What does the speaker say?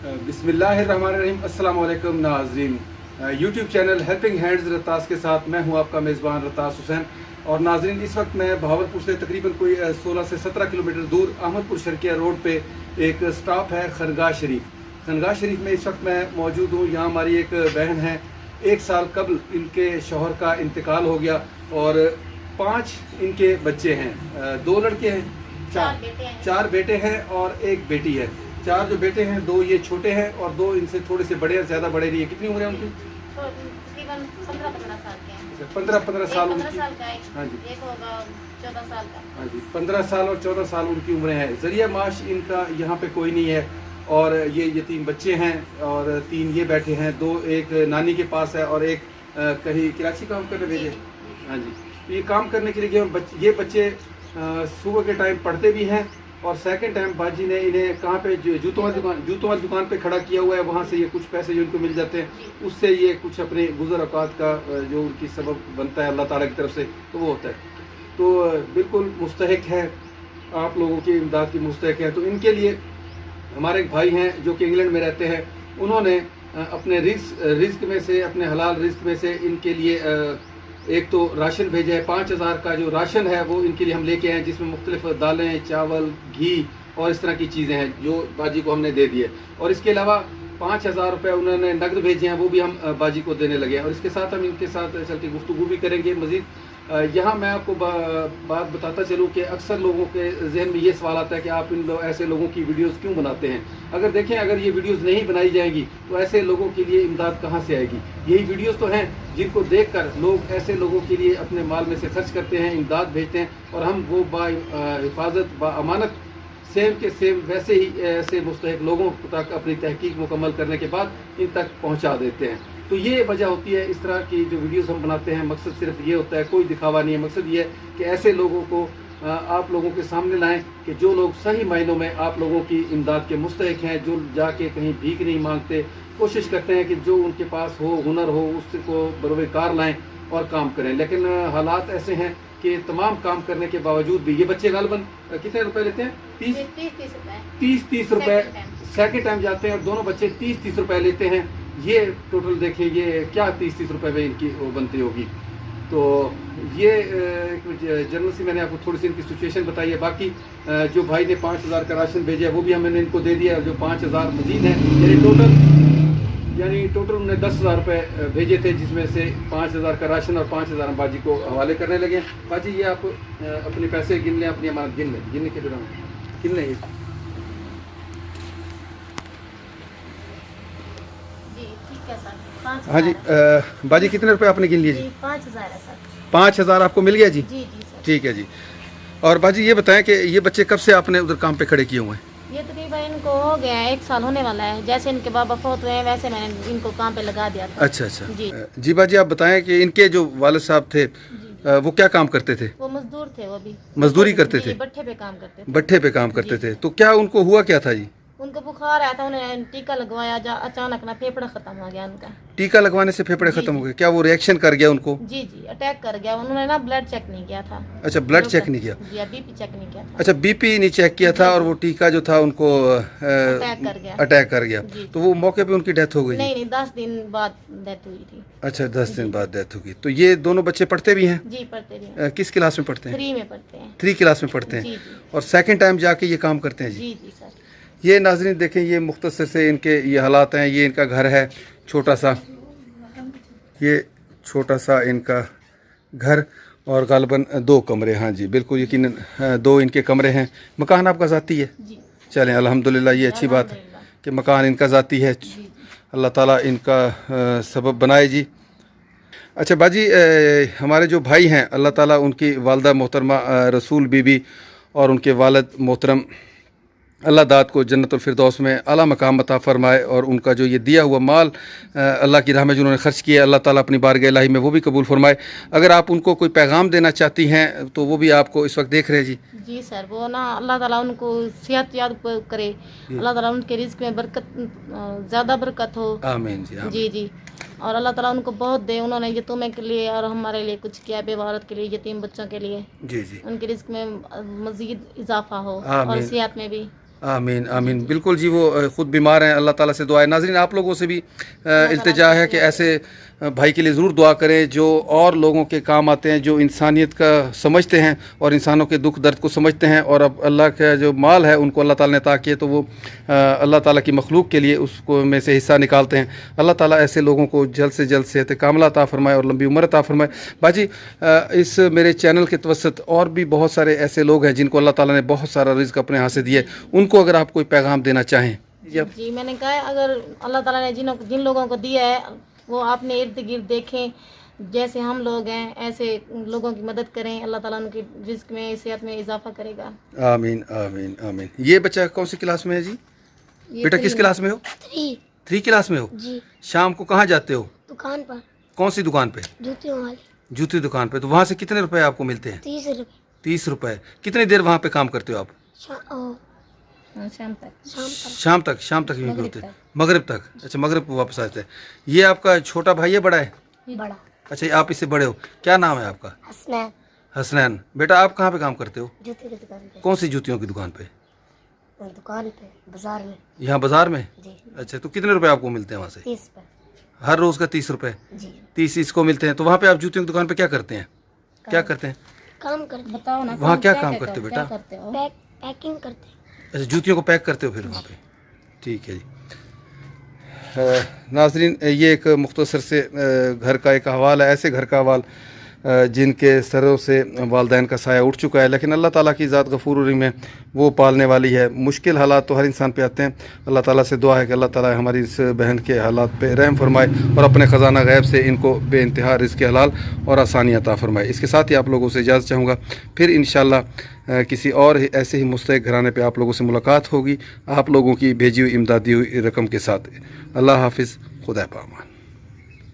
बिस्मिल्लाहिर्रहमानिर्रहीम। अस्सलाम वालेकुम नाज़रीन, यूट्यूब चैनल हेल्पिंग हैंड्स रतास के साथ मैं हूं आपका मेज़बान रतास हुसैन। और नाज़रीन, इस वक्त मैं बहावलपुर से तकरीबन कोई 16 से 17 किलोमीटर दूर अहमदपुर शर्किया रोड पे एक स्टॉप है खनगाह शरीफ। खनगाह शरीफ में इस वक्त मैं मौजूद हूँ। यहाँ हमारी एक बहन है, 1 साल कबल इनके शौहर का इंतकाल हो गया और 5 इनके बच्चे हैं। 2 लड़के हैं, 4 बेटे हैं और 1 बेटी है। 4 जो बेटे हैं, 2 ये छोटे हैं और 2 इनसे थोड़े से बड़े हैं, ज़्यादा बड़े नहीं है। कितनी उम्र है उनकी? तकरीबन 15-15 साल के हैं। 15 साल उनकी। हाँ जी, एक होगा 14 साल का। हाँ जी, 15 साल और 14 साल उनकी उम्र है। ज़रिया माश इनका यहाँ पे कोई नहीं है और ये यतीम बच्चे हैं और 3 ये बैठे हैं। 2 एक नानी के पास है और एक कहीं कराची काम करने भेजे। हाँ जी, तो ये काम करने के लिए गए। ये बच्चे सुबह के टाइम पढ़ते भी हैं और सेकंड टाइम बाजी ने इन्हें कहाँ पे जूतों वाली दुकान पे खड़ा किया हुआ है। वहाँ से ये कुछ पैसे जो इनको मिल जाते हैं, उससे ये कुछ अपने गुज़र औकात का जो उनकी सबब बनता है अल्लाह ताला की तरफ से, तो वो होता है। तो बिल्कुल मुस्तहिक है, आप लोगों की इमदाद की मुस्तहिक है। तो इनके लिए हमारे एक भाई हैं जो कि इंग्लैंड में रहते हैं, उन्होंने अपने रिस्क में से, अपने हलाल रिस्क में से इनके लिए एक तो राशन भेजा है। 5000 का जो राशन है वो इनके लिए हम लेके आए, जिसमें मुख्तलिफ दालें, चावल, घी और इस तरह की चीज़ें हैं जो बाजी को हमने दे दी है। और इसके अलावा 5000 रुपये उन्होंने नकद भेजे हैं, वो भी हम बाजी को देने लगे हैं। और इसके साथ हम इनके साथ चल के गुफ्तगू भी करेंगे मज़ीद। यहाँ मैं आपको बात बताता चलूँ कि अक्सर लोगों के जहन में ये सवाल आता है कि आप ऐसे लोगों की वीडियोस क्यों बनाते हैं। अगर देखें, अगर ये वीडियोस नहीं बनाई जाएंगी तो ऐसे लोगों के लिए इमदाद कहाँ से आएगी। यही वीडियोस तो हैं जिनको देखकर लोग ऐसे लोगों के लिए अपने माल में से खर्च करते हैं, इमदाद भेजते हैं और हम वो हिफाजत अमानत सेम के सेम वैसे ही ऐसे मुस्तहिक लोगों तक अपनी तहकीक मुकम्मल करने के बाद इन तक पहुँचा देते हैं। तो ये वजह होती है इस तरह की जो वीडियोस हम बनाते हैं। मकसद सिर्फ ये होता है, कोई दिखावा नहीं है। मकसद ये है कि ऐसे लोगों को आप लोगों के सामने लाएं कि जो लोग सही मायनों में आप लोगों की इमदाद के मुस्तहिक हैं, जो जाके कहीं भीख नहीं मांगते, कोशिश करते हैं कि जो उनके पास हो, हुनर हो, उसको बरोकार लाएं और काम करें। लेकिन हालात ऐसे हैं कि तमाम काम करने के बावजूद भी ये बच्चे गालबन कितने रुपए लेते हैं? 30 रुपए सेकंड टाइम जाते हैं और दोनों बच्चे 30 रुपए लेते हैं। ये टोटल देखें, ये क्या 30 रुपए में इनकी वो बनती होगी। तो ये जनरल से मैंने आपको थोड़ी सी इनकी सिचुएशन बताई है। बाकी जो भाई ने 5000 का राशन भेजा है वो भी हमने इनको दे दिया। और जो 5000 मजीद है, यानी टोटल उन्होंने 10,000 रुपये भेजे थे, जिसमें से 5000 का राशन और 5000 हम बाजी को हवाले करने लगे हैं। बाजी ये आप अपने पैसे गिन लें, अपनी अमानत गिनने के दौरान गिन लें। हाँ जी, बाजी कितने रुपए आपने गिन लिए जी? 5000 है सर। 5000 आपको मिल गया जी? जी सर। ठीक है जी। और बाजी ये बताएं कि ये बच्चे कब से आपने उधर काम पे खड़े किए हुए हैं? ये तकरीबन इनको हो गया है, 1 साल होने वाला है। जैसे इनके बाबा फौत हुए हैं वैसे मैंने इनको काम पे लगा दिया था। अच्छा जी बाजी, आप बताएं कि इनके जो वालिद साहब थे वो क्या काम करते थे? वो मजदूर थे, वो भी मजदूरी करते थे, भट्ठे पे काम करते थे। भट्ठे पे काम करते थे। तो क्या उनको हुआ क्या था जी? उनको बुखार आया था, उन्हें टीका लगवाया, अचानक ना फेफड़ा खत्म हो गया उनका। टीका लगवाने से फेफड़े खत्म हो गए? क्या वो रिएक्शन कर गया उनको? जी अटैक कर गया। उन्होंने ना ब्लड चेक नहीं किया था। अच्छा, ब्लड चेक नहीं किया? जी, बीपी चेक नहीं किया था। अच्छा, बीपी नहीं चेक किया था और वो टीका जो था उनको अटैक कर गया। तो वो मौके पे उनकी डेथ हो गई? नहीं, 10 दिन बाद डेथ हुई थी। अच्छा, 10 दिन बाद डेथ होगी। तो ये दोनों बच्चे पढ़ते भी हैं? जी पढ़ते भी हैं। किस क्लास में पढ़ते हैं? 3 में पढ़ते हैं। 3 क्लास में पढ़ते हैं। और सेकंड टाइम जाके ये काम करते हैं जी? जी सर। ये नाज़रीन देखें, ये मुख्तसर से इनके ये हालात हैं। ये इनका घर है छोटा सा, ये छोटा सा इनका घर और गालबन 2 कमरे। हाँ जी, बिल्कुल यकीनन 2 इनके कमरे हैं। मकान आपका ज़ाती है? चलें अल्हम्दुलिल्लाह, ये अच्छी बात है कि मकान इनका ज़ाती है। अल्लाह ताला इनका सबब बनाए जी। अच्छा बाजी, हमारे जो भाई हैं, अल्लाह ताला उनकी वालदा मोहतरमा रसूल बीबी और उनके वालिद मोहतरम अल्लाह दाद को जन्नतुल फिरदौस में आला मकाम अता फरमाए। और उनका जो ये दिया हुआ माल अल्लाह की राह में जिन्होंने खर्च किया, अल्लाह ताला अपनी बारगाह इलाही में वो भी कबूल फरमाए। अगर आप उनको कोई पैगाम देना चाहती हैं तो वो भी आपको इस वक्त देख रहे हैं जी। जी सर, वो ना अल्लाह ताला उनको सेहत याद करे, अल्लाह ताला उनके रिज़्क़ में बरकत, ज़्यादा बरकत हो। आमीन जी, आमीन। जी और अल्लाह ताला उनको बहुत दे। उन्होंने यतीमों के लिए और हमारे लिए कुछ किया, बेवारत के लिए, यतीम बच्चों के लिए। जी उनके रिज़्क़ में मज़ीद इजाफा हो और सेहत में भी। आमीन आमीन। बिल्कुल जी, वो ख़ुद बीमार हैं, अल्लाह ताला से दुआ है। नाज़रीन, आप लोगों से भी इल्तिजा है कि ऐसे भाई के लिए ज़रूर दुआ करें जो और लोगों के काम आते हैं, जो इंसानियत का समझते हैं और इंसानों के दुख दर्द को समझते हैं, और अब अल्लाह का जो माल है उनको अल्लाह ताला ने अता किए तो वो अल्लाह ताला की मखलूक के लिए उसको में से हिस्सा निकालते हैं। अल्लाह ताला ऐसे लोगों को जल्द से जल्द सेहत कामिला अता फरमाए और लंबी उम्र अता फरमाए। बाजी, इस मेरे चैनल के तवसत और भी बहुत सारे ऐसे लोग हैं जिनको अल्लाह ताला ने बहुत सारा रिज़्क़ अपने यहाँ से दिए, उनको अगर आप कोई पैगाम देना चाहें। जी, मैंने कहा है, अगर अल्लाह ताला ने जिन लोगों को दिया है वो अपने इर्द गिर्द देखें, जैसे हम लोग हैं ऐसे लोगों की मदद करें, अल्लाह ताला उनकी रिज़्क़ में सेहत में इजाफा करेगा। आमीन आमीन आमीन। ये बच्चा कौन सी क्लास में है जी? बेटा किस क्लास में हो? 3 क्लास में हो जी। शाम को कहाँ जाते हो? दुकान पर। कौन सी दुकान पे? जूतियों वाली। जूती दुकान पे। तो वहाँ से कितने रुपए आपको मिलते हैं? 30 रुपए। 30 रुपए। कितनी देर वहाँ पे काम करते हो आप? शाम तक। शाम तक यहीं पे होते हैं? मगरिब तक। अच्छा, मगरिब को वापस आते हैं। ये आपका छोटा भाई है, बड़ा है? बड़ा। अच्छा, आप इससे बड़े हो। क्या नाम है आपका? हसनैन। हसनैन। बेटा आप कहाँ पे काम करते हो? जूते की दुकान पे। कौन सी जूतियों की दुकान पे? दुकान पे, बाजार में। यहाँ बाजार में? जी। अच्छा, तो कितने रुपए आपको मिलते हैं वहाँ से? 30 पे। हर रोज़ का 30 रुपए? जी। 30 इसको मिलते हैं। तो वहाँ पे आप जूतियों की दुकान पे क्या करते हैं? क्या करते हैं? काम करते। बताओ ना, वहाँ क्या काम करते हो बेटा? पैकिंग करते। अच्छा, जूतियों को पैक करते हो फिर वहाँ पे? ठीक है जी। नाज़रीन, ये एक मुख्तसर से घर का एक अहवाल है, ऐसे घर का अहवाल जिनके सरों से वालदैन का साया उठ चुका है, लेकिन अल्लाह ताला की ज़ात गफूर रहीम है, वो पालने वाली है। मुश्किल हालात तो हर इंसान पे आते हैं। अल्लाह ताला से दुआ है कि अल्लाह ताला हमारी इस बहन के हालात पे रहम फरमाए और अपने ख़जाना गैब से इनको बेइंतहा रिज़्क़ हलाल और आसानी अता फरमाए। इसके साथ ही आप लोगों से इजाज़त चाहूँगा, फिर इंशाअल्लाह किसी और ऐसे ही मुस्तहिक़ घराने पे आप लोगों से मुलाकात होगी, आप लोगों की भेजी हुई इमदादी हुई रकम के साथ। अल्लाह हाफिज़, खुदा पामान।